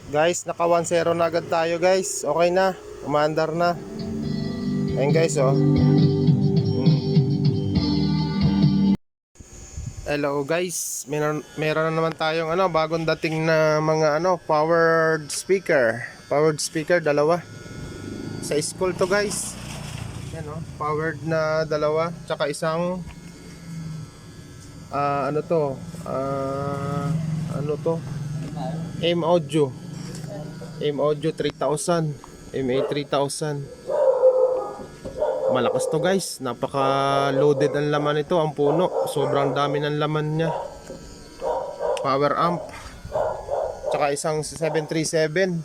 Guys, naka 1-0 na agad tayo guys. Okay na, umaandar na. Ayun guys, oh. Hello guys, meron na naman tayong bagong dating na mga powered speaker. Powered speaker dalawa. Sa school to guys. Yan oh, powered na dalawa, tsaka isang ano to? Ano to? M Audio. M Audio 3000, MA 3000. Malakas to guys, napaka loaded ang laman nito, ang puno, sobrang dami ng laman niya. Power amp, tsaka isang 737.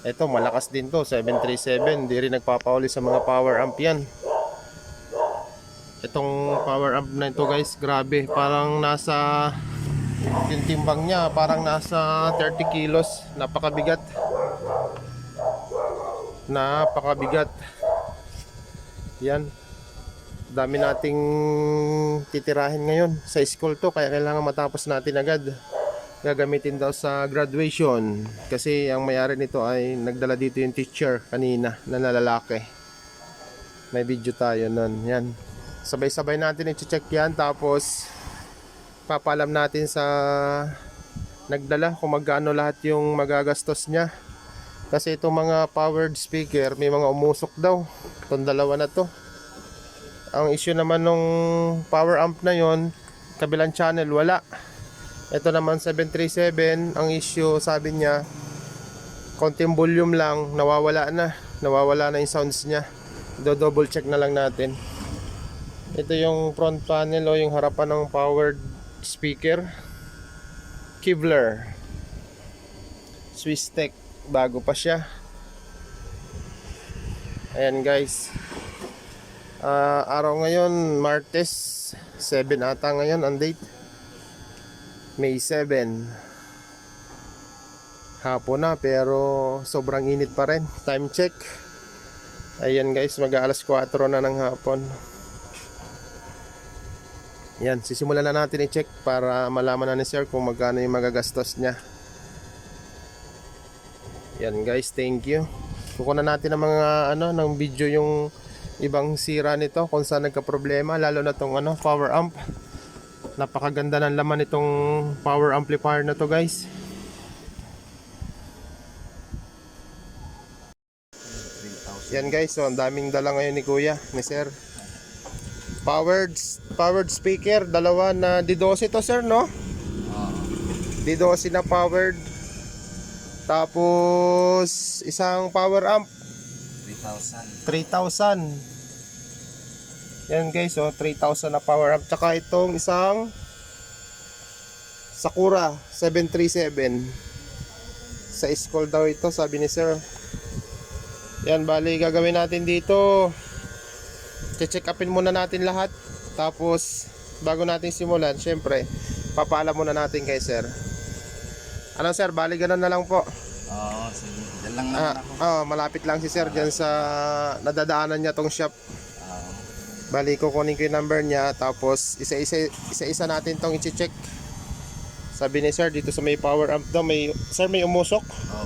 Ito malakas din to, 737. Di rin nagpapauli sa mga power amp yan. Itong power amp na ito guys, grabe, parang nasa, yung timbang niya parang nasa 30 kilos. Napakabigat. Napakabigat. Yan, dami nating titirahin ngayon sa school to, kaya kailangan matapos natin agad. Gagamitin daw sa graduation, kasi ang mayari nito ay nagdala dito yung teacher kanina na lalaki. May video tayo nun. Yan, sabay-sabay natin i-check yan, tapos papalam natin sa nagdala kung magkano lahat yung magagastos niya. Kasi itong mga powered speaker, may mga umusok daw. Itong dalawa na to. Ang issue naman nung power amp na yon, kabilang channel wala. Ito naman 737, ang issue sabi niya, konting volume lang, nawawala na yung sounds niya. Do-double check na lang natin. Ito yung front panel o yung harapan ng powered speaker. Kevlar Swiss Tech, bago pa siya. Ayan guys, araw ngayon Martes 7 ata ngayon ang date, May 7. Hapon na pero sobrang init pa rin. Time check, ayan guys, mag-aalas 4 na ng hapon. Yan, sisimulan na natin i-check para malaman na ni sir kung magkano yung magagastos niya. Yan guys, thank you. Kukunan natin ng mga ng video yung ibang sira nito, kung saan nagka-problema, lalo na tong power amp. Napakaganda ng laman itong power amplifier na to guys. Yan guys, so ang daming dala ngayon ni kuya, ni sir. Powered speaker, dalawa na D12 to sir, no? D12 na powered. Tapos isang power amp 3,000. Yan guys, so 3,000 na power amp. Tsaka itong isang Sakura 737. Sa school daw ito, sabi ni sir. Yan, bali gagawin natin dito, check upin muna natin lahat. Tapos bago natin simulan, syempre papaalam muna natin kay sir. Ano sir, bali ganun na lang po. Oo, sige. Diyan lang naman ako. Malapit lang si sir dyan sa nadadaanan niya tong shop. Bali kukunin ko yung number niya, tapos isa-isa natin tong i-check. Sabi ni sir dito sa may power amp daw, may umusok. Oo,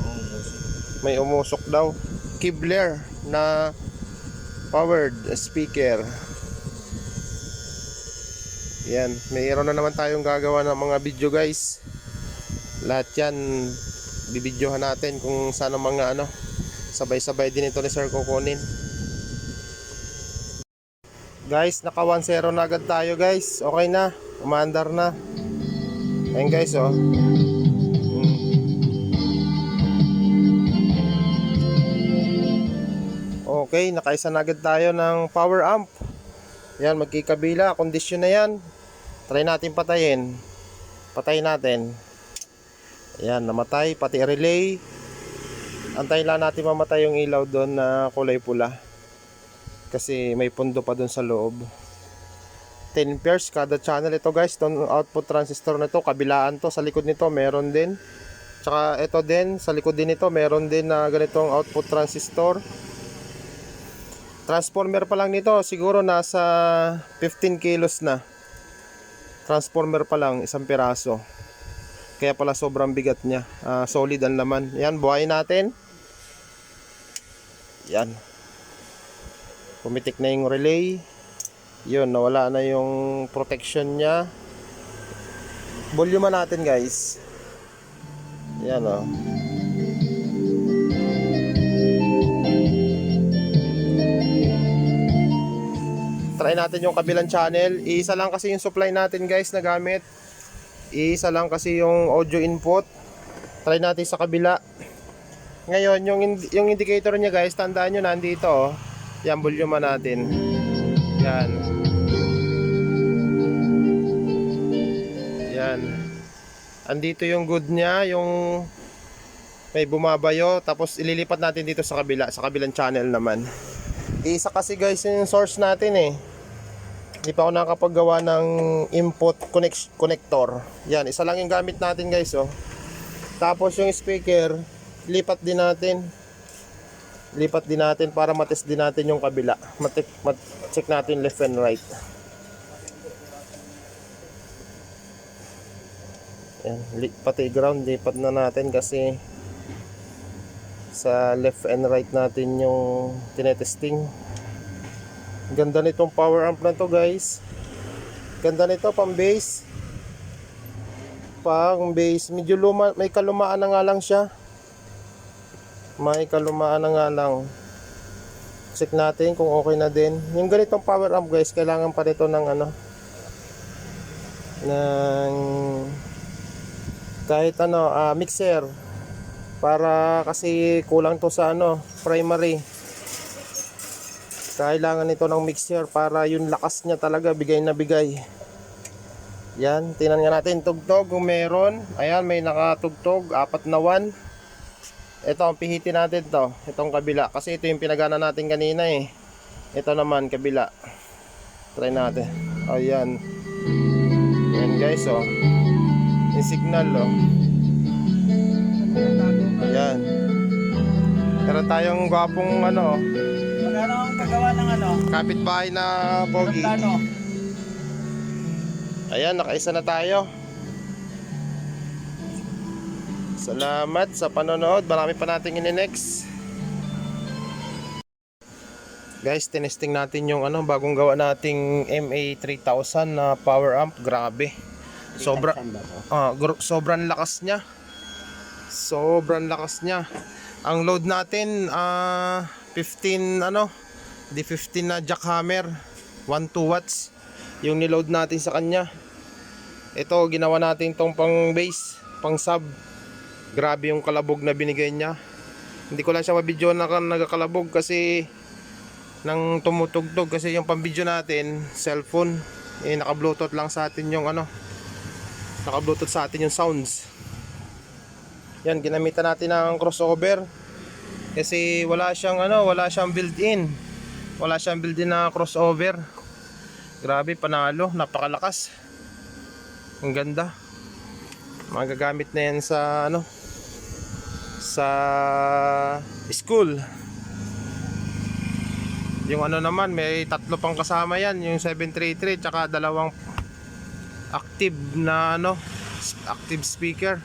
May umusok daw. Kevlar na powered speaker. Yan, mayroon na naman tayong gagawa ng mga video guys. Lahat yan bibidyohan natin kung saan ang mga sabay-sabay din ito ni sir kukunin. Guys, naka 1-0 na agad tayo guys. Okay na, umaandar na. Ayun guys, oh. Okay, nakaisa na agad tayo ng power amp. Yan, magkikabila, kondisyon na yan. Try natin patayin. Patayin natin. Ayan, namatay, pati relay. Antayin lang natin mamatay yung ilaw doon na kulay pula, kasi may pundo pa doon sa loob. 10 pairs kada channel ito guys. Itong output transistor na ito, kabilaan to, sa likod nito meron din. Tsaka ito din, sa likod din ito meron din na ganitong output transistor. Transformer pa lang nito, siguro nasa 15 kilos na. Transformer pa lang, isang piraso. Kaya pala sobrang bigat niya. Solid ang laman. Yan, buhayin natin. Yan. Pumitik na yung relay. Yun, nawala na yung protection niya. Volume natin guys. Yan o. Try natin yung kabilang channel. Iisa lang kasi yung supply natin guys na gamit. Iisa lang kasi yung audio input. Try natin sa kabila. Ngayon, yung indicator niya guys, tandaan nyo nandito oh. Yan, volume natin. Yan. Yan. Andito yung good niya, yung may bumabayo. Tapos ililipat natin dito sa kabila, sa kabilang channel naman. Isa kasi guys yung source natin eh. Hindi pa ako nakapaggawa ng input connector. Yan, isa lang yung gamit natin guys oh. Tapos yung speaker, lipat din natin. Lipat din natin para matest din natin yung kabila. Check natin left and right. Yan, pati ground lipat na natin kasi sa left and right natin yung tinetesting. Ganda nitong power amp na to guys. Ganda nito pang bass. Pang bass, medyo luma, may kalumaan na nga lang siya. May kalumaan na nga lang. Check natin kung okay na din. Yung ganitong power amp guys, kailangan pa nito ng ano, ng kahit ano, mixer. Para kasi kulang to sa ano, primary. Kailangan nito ng mixer para yung lakas niya talaga bigay na bigay. Yan, tingnan nga natin tugtog kung meron. Ayan, may nakatugtog, 4 na 1. Ito ang pihitin natin to, itong kabila. Kasi ito yung pinagana natin kanina eh. Ito naman, kabila. Try natin. Ayan. Ayan guys oh. Yung signal oh. Ayan. Meron tayong gwapong ano. Magkano ang kagawa ng ano? Kapitbahay na pogi. Plano. Ayan, nakaisa na tayo. Salamat sa panonood. Marami pa nating ini-next. Guys, tinesting natin yung ano, bagong gawa nating MA3000 na power amp. Grabe. Sobrang lakas niya. Sobrang lakas niya. Ang load natin 15 ano, di 15 na jackhammer, 12 watts yung niload natin sa kanya. Ito ginawa natin tong pang bass, pang sub. Grabe yung kalabog na binigay niya. Hindi ko lang siya mabidyo na nagkakalabog kasi nang tumutugtog, kasi yung pang-video natin cellphone, eh naka-bluetooth lang sa atin yung ano, naka-bluetooth sa atin yung sounds. Yan, ginamitan natin ng crossover kasi wala siyang ano, wala siyang built-in. Wala siyang built-in na crossover. Grabe, panalo, napakalakas. Ang ganda. Magagamit na yan sa ano, sa school. Yung ano naman, may 3 pang kasama yan, yung 733 tsaka 2 active na ano, active speaker.